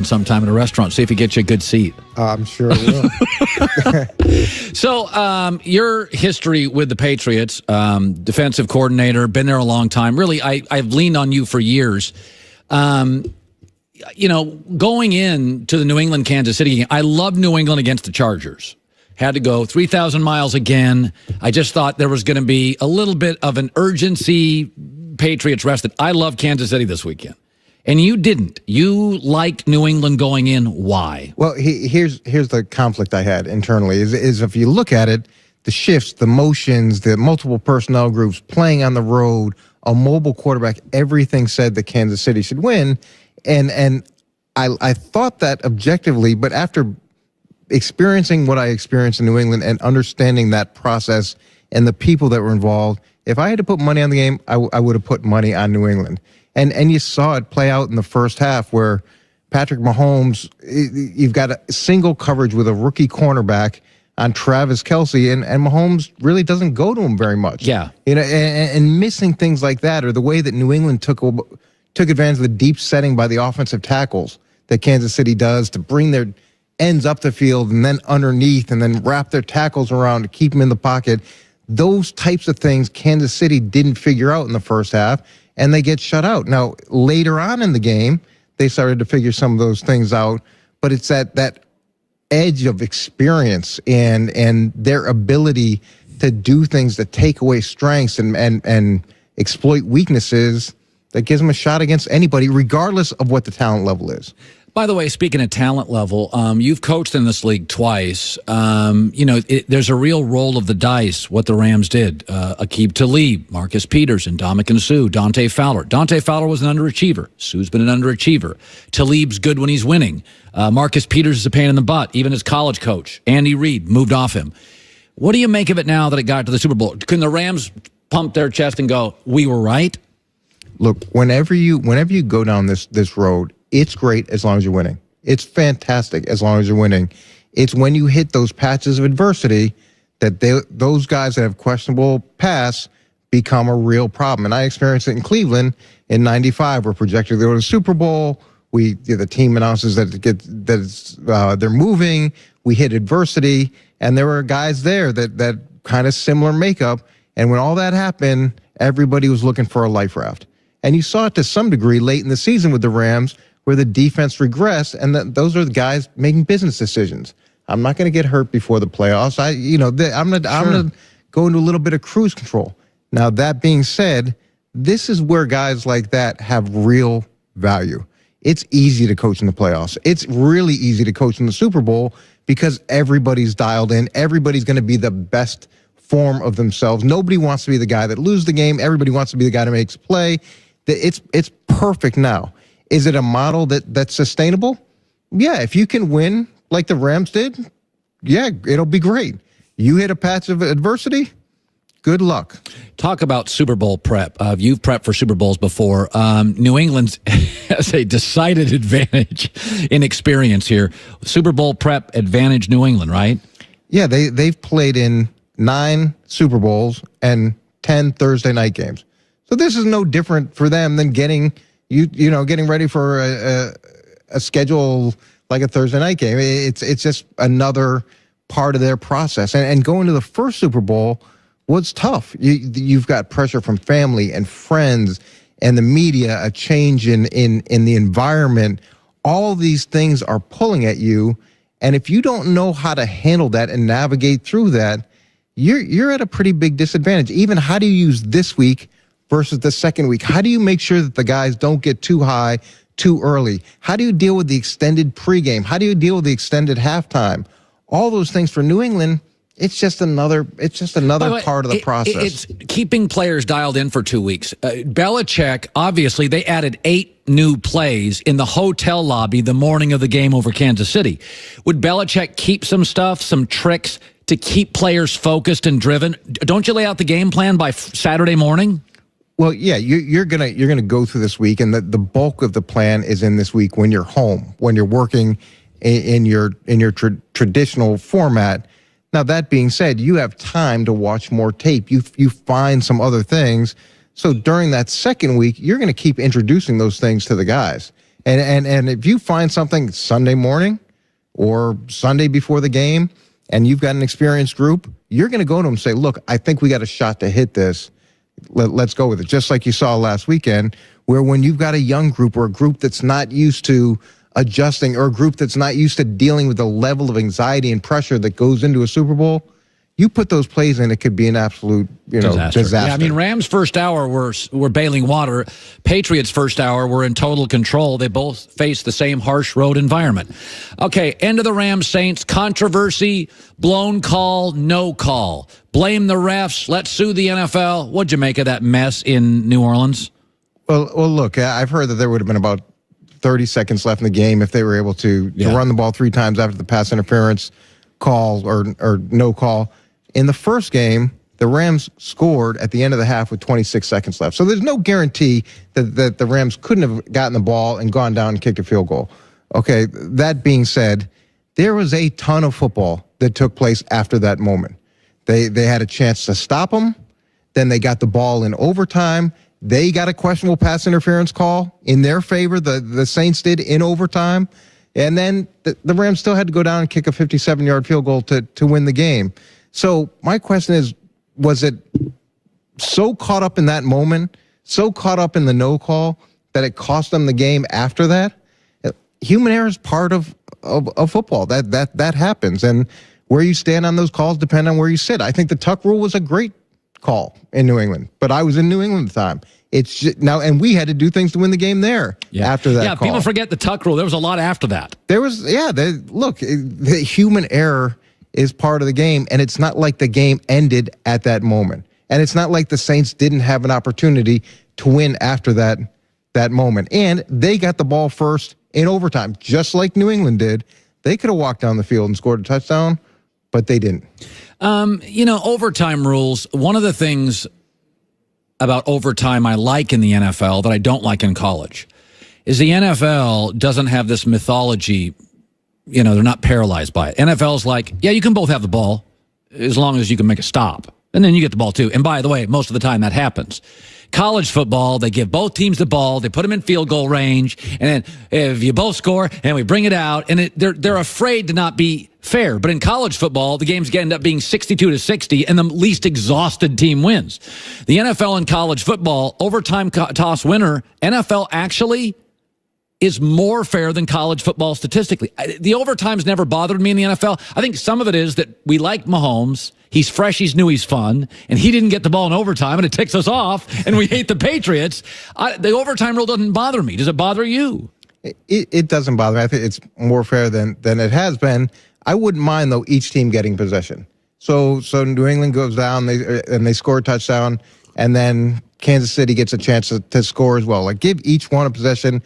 sometime at a restaurant. See if he gets you a good seat. I'm sure it will. So, your history with the Patriots, defensive coordinator, been there a long time. Really, I've leaned on you for years. You know, going into the New England-Kansas City game, I love New England against the Chargers. Had to go 3,000 miles again. I just thought there was going to be a little bit of an urgency. Patriots rested. I love Kansas City this weekend. And you didn't. You liked New England going in. Why? Well, here's the conflict I had internally is if you look at it, the shifts, the motions, the multiple personnel groups, playing on the road, a mobile quarterback, everything said that Kansas City should win. And I thought that objectively, but after experiencing what I experienced in New England and understanding that process and the people that were involved, if I had to put money on the game, I would have put money on New England. And you saw it play out in the first half where Patrick Mahomes, you've got a single coverage with a rookie cornerback on Travis Kelce, and Mahomes really doesn't go to him very much. Yeah. You know, and missing things like that, or the way that New England took advantage of the deep setting by the offensive tackles that Kansas City does to bring their ends up the field and then underneath and then wrap their tackles around to keep them in the pocket. Those types of things Kansas City didn't figure out in the first half, and they get shut out. Now, later on in the game, they started to figure some of those things out, but it's that edge of experience and their ability to do things that take away strengths and exploit weaknesses that gives them a shot against anybody, regardless of what the talent level is. By the way, speaking of talent level, you've coached in this league twice. You know, there's a real roll of the dice, what the Rams did. Aqib Talib, Marcus Peters, and Ndamukong Suh, Dante Fowler. Dante Fowler was an underachiever. Suh's been an underachiever. Talib's good when he's winning. Marcus Peters is a pain in the butt. Even his college coach, Andy Reid, moved off him. What do you make of it now that it got to the Super Bowl? Can the Rams pump their chest and go, we were right? Look, whenever you go down this road, it's great as long as you're winning. It's fantastic as long as you're winning. It's when you hit those patches of adversity that those guys that have questionable pass become a real problem. And I experienced it in Cleveland in '95. We're projected to go to the Super Bowl. The team announces that they're moving. We hit adversity, and there were guys there that kind of similar makeup. And when all that happened, everybody was looking for a life raft. And you saw it to some degree late in the season with the Rams, where the defense regressed, and those are the guys making business decisions. I'm not going to get hurt before the playoffs. I'm going to go into a little bit of cruise control. Now, that being said, this is where guys like that have real value. It's easy to coach in the playoffs. It's really easy to coach in the Super Bowl because everybody's dialed in. Everybody's going to be the best form of themselves. Nobody wants to be the guy that loses the game. Everybody wants to be the guy that makes a play. It's perfect now. Is it a model that's sustainable? Yeah, if you can win like the Rams did, yeah, it'll be great. You hit a patch of adversity, good luck. Talk about Super Bowl prep. You've prepped for Super Bowls before. New England has a decided advantage in experience here. Super Bowl prep advantage New England, right? Yeah, they've played in 9 Super Bowls and 10 Thursday night games. So this is no different for them than getting ready for a schedule like a Thursday night game. It's just another part of their process. And going to the first Super Bowl was tough. You've got pressure from family and friends and the media, a change in the environment. All these things are pulling at you. And if you don't know how to handle that and navigate through that, you're at a pretty big disadvantage. Even how do you use this week versus the second week? How do you make sure that the guys don't get too high too early? How do you deal with the extended pregame? How do you deal with the extended halftime? All those things for New England, it's just another part of the process. It's keeping players dialed in for 2 weeks. Belichick, obviously, they added 8 new plays in the hotel lobby the morning of the game over Kansas City. Would Belichick keep some stuff, some tricks to keep players focused and driven? Don't you lay out the game plan by Saturday morning? Well, yeah, you're gonna go through this week, and the bulk of the plan is in this week when you're home, when you're working in your traditional format. Now, that being said, you have time to watch more tape. You find some other things. So during that second week, you're going to keep introducing those things to the guys. And if you find something Sunday morning or Sunday before the game, and you've got an experienced group, you're going to go to them and say, look, I think we got a shot to hit this. Let's go with it. Just like you saw last weekend, where when you've got a young group or a group that's not used to adjusting or a group that's not used to dealing with the level of anxiety and pressure that goes into a Super Bowl, you put those plays in, it could be an absolute, disaster. Yeah, I mean, Rams' first hour were bailing water. Patriots' first hour were in total control. They both faced the same harsh road environment. Okay, end of the Rams-Saints. Controversy, blown call, no call. Blame the refs. Let's sue the NFL. What'd you make of that mess in New Orleans? Well, look, I've heard that there would have been about 30 seconds left in the game if they were able to run the ball 3 times after the pass interference call or no call. In the first game, the Rams scored at the end of the half with 26 seconds left. So there's no guarantee that the Rams couldn't have gotten the ball and gone down and kicked a field goal. Okay, that being said, there was a ton of football that took place after that moment. They had a chance to stop them. Then they got the ball in overtime. They got a questionable pass interference call in their favor. The Saints did in overtime. And then the Rams still had to go down and kick a 57-yard field goal to win the game. So my question is, was it so caught up in that moment, so caught up in the no call that it cost them the game after that? Human error is part of football. That happens. And where you stand on those calls depend on where you sit. I think the tuck rule was a great call in New England, but I was in New England at the time. It's just, now, and we had to do things to win the game there after that call. People forget the tuck rule. There was a lot after that. There was, look, the human error is part of the game, and it's not like the game ended at that moment. And it's not like the Saints didn't have an opportunity to win after that moment. And they got the ball first in overtime, just like New England did. They could have walked down the field and scored a touchdown, but they didn't. Overtime rules, one of the things about overtime I like in the NFL that I don't like in college is the NFL doesn't have this mythology. They're not paralyzed by it. NFL's like, yeah, you can both have the ball as long as you can make a stop. And then you get the ball too. And by the way, most of the time that happens. College football, they give both teams the ball, they put them in field goal range, and then if you both score, and we bring it out, and they're afraid to not be fair. But in college football, the games end up being 62-60, and the least exhausted team wins. The NFL in college football, overtime toss winner, NFL actually is more fair than college football statistically. The overtime's never bothered me in the NFL. I think some of it is that we like Mahomes. He's fresh, he's new, he's fun, and he didn't get the ball in overtime, and it ticks us off, and we hate the Patriots. The overtime rule doesn't bother me. Does it bother you? It doesn't bother me. I think it's more fair than it has been. I wouldn't mind, though, each team getting possession. So New England goes down, they score a touchdown, and then Kansas City gets a chance to score as well. Like, give each one a possession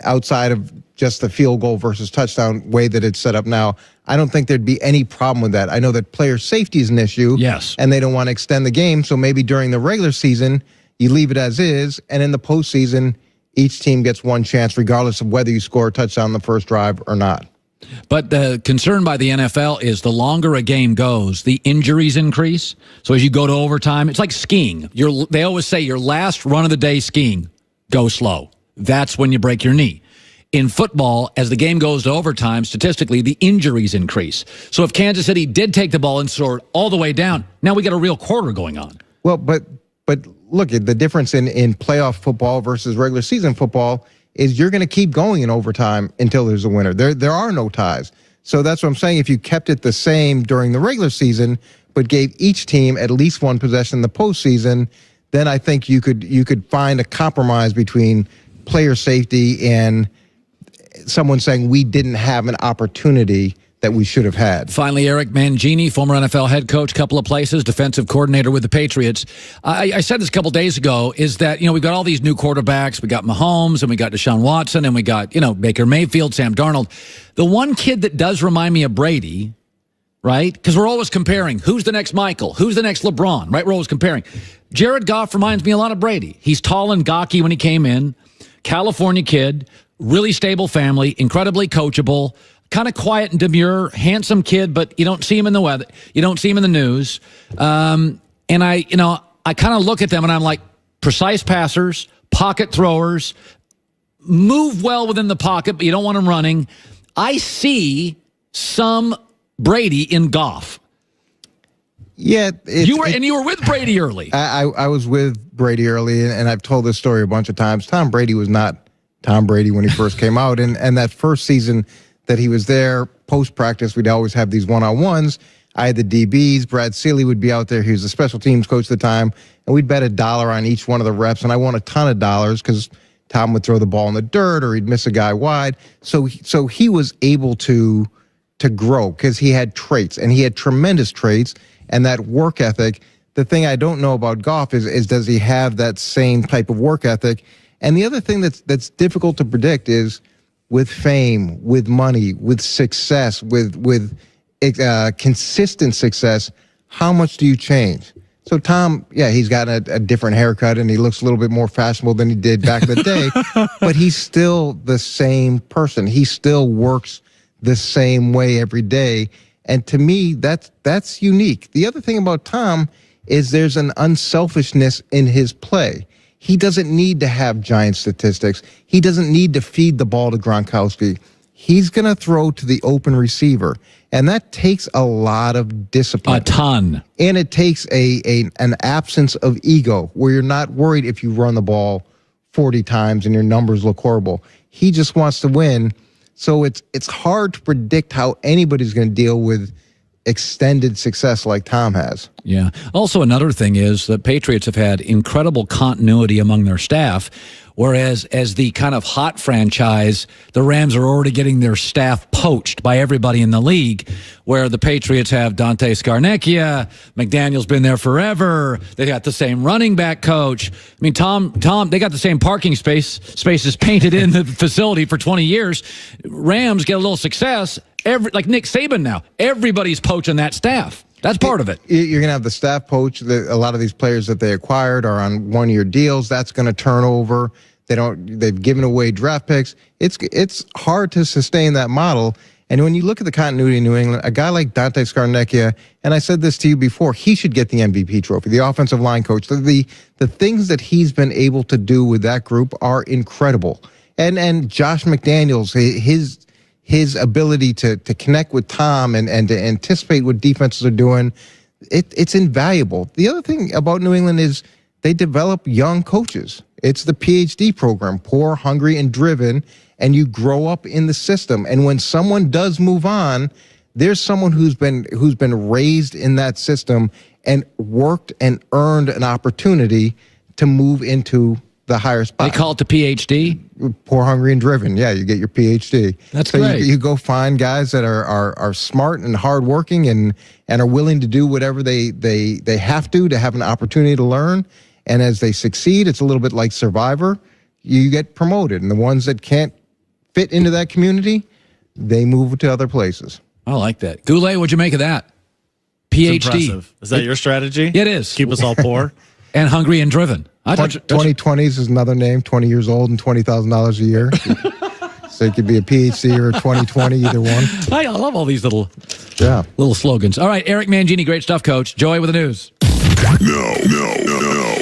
outside of just the field goal versus touchdown way that it's set up now. I don't think there'd be any problem with that. I know that player safety is an issue. Yes. And they don't want to extend the game. So maybe during the regular season, you leave it as is. And in the postseason, each team gets one chance, regardless of whether you score a touchdown on the first drive or not. But the concern by the NFL is the longer a game goes, the injuries increase. So as you go to overtime, it's like skiing. They always say your last run of the day skiing, go slow. That's when you break your knee. In football, as the game goes to overtime, statistically, the injuries increase. So if Kansas City did take the ball and scored all the way down, now we got a real quarter going on. Well, but look, the difference in playoff football versus regular season football is you're going to keep going in overtime until there's a winner. There are no ties. So that's what I'm saying. If you kept it the same during the regular season, but gave each team at least one possession in the postseason, then I think you could find a compromise between player safety and someone saying we didn't have an opportunity that we should have had. Finally, Eric Mangini, former NFL head coach, couple of places, defensive coordinator with the Patriots. I said this a couple days ago, is that, we've got all these new quarterbacks. We got Mahomes, and we got Deshaun Watson, and we got, Baker Mayfield, Sam Darnold. The one kid that does remind me of Brady, right? Because we're always comparing. Who's the next Michael? Who's the next LeBron, right? We're always comparing. Jared Goff reminds me a lot of Brady. He's tall and gawky when he came in. California kid, really stable family, incredibly coachable, kind of quiet and demure, handsome kid, but you don't see him in the weather. You don't see him in the news. And I kind of look at them and I'm like, precise passers, pocket throwers, move well within the pocket, but you don't want him running. I see some Brady in Goff. Yeah, you were with Brady early. I was with Brady early, and I've told this story a bunch of times. Tom Brady was not Tom Brady when he first came out, and that first season that he was there, post practice, we'd always have these one-on-ones. I had the DBs. Brad Seeley would be out there. He was the special teams coach at the time, and we'd bet $1 on each one of the reps, and I won a ton of dollars because Tom would throw the ball in the dirt or he'd miss a guy wide. So he was able to grow because he had traits, and he had tremendous traits. And that work ethic, the thing I don't know about Goff is does he have that same type of work ethic? And the other thing that's difficult to predict is with fame, with money, with success, with consistent success, how much do you change? So Tom, yeah, he's got a different haircut and he looks a little bit more fashionable than he did back in the day, but he's still the same person. He still works the same way every day. And to me, that's unique. The other thing about Tom is there's an unselfishness in his play. He doesn't need to have giant statistics. He doesn't need to feed the ball to Gronkowski. He's going to throw to the open receiver. And that takes a lot of discipline. A ton. And it takes an absence of ego where you're not worried if you run the ball 40 times and your numbers look horrible. He just wants to win. So it's hard to predict how anybody's going to deal with extended success like Tom has. Yeah. Also, another thing is that Patriots have had incredible continuity among their staff, whereas as the kind of hot franchise, the Rams are already getting their staff poached by everybody in the league, where the Patriots have Dante Scarnecchia, McDaniel's been there forever, they got the same running back coach. I mean, Tom, they got the same parking spaces painted in the facility for 20 years. Rams get a little success, like Nick Saban now. Everybody's poaching that staff. That's part of it. You're going to have the staff poach. A lot of these players that they acquired are on one-year deals. That's going to turn over. They've given away draft picks. It's hard to sustain that model. And when you look at the continuity in New England, a guy like Dante Scarnecchia, and I said this to you before, he should get the MVP trophy, the offensive line coach. The things that he's been able to do with that group are incredible. And Josh McDaniels, his ability to connect with Tom and to anticipate what defenses are doing, it's invaluable. The other thing about New England is they develop young coaches. It's the PhD program, poor, hungry, and driven, and you grow up in the system. And when someone does move on, there's someone who's been raised in that system and worked and earned an opportunity to move into the higher spot. They call it the PhD? Poor, hungry, and driven. Yeah, you get your PhD. That's so great. You go find guys that are smart and hardworking and are willing to do whatever they have to have an opportunity to learn. And as they succeed, it's a little bit like Survivor. You get promoted. And the ones that can't fit into that community, they move to other places. I like that. Goulet, what'd you make of that? PhD. Is that your strategy? It is. Keep us all poor? And hungry and driven. 2020s is another name, 20 years old and $20,000 a year. So it could be a PhD or a 2020, either one. I love all these little slogans. All right, Eric Mangini, great stuff, Coach. Joey with the news. No.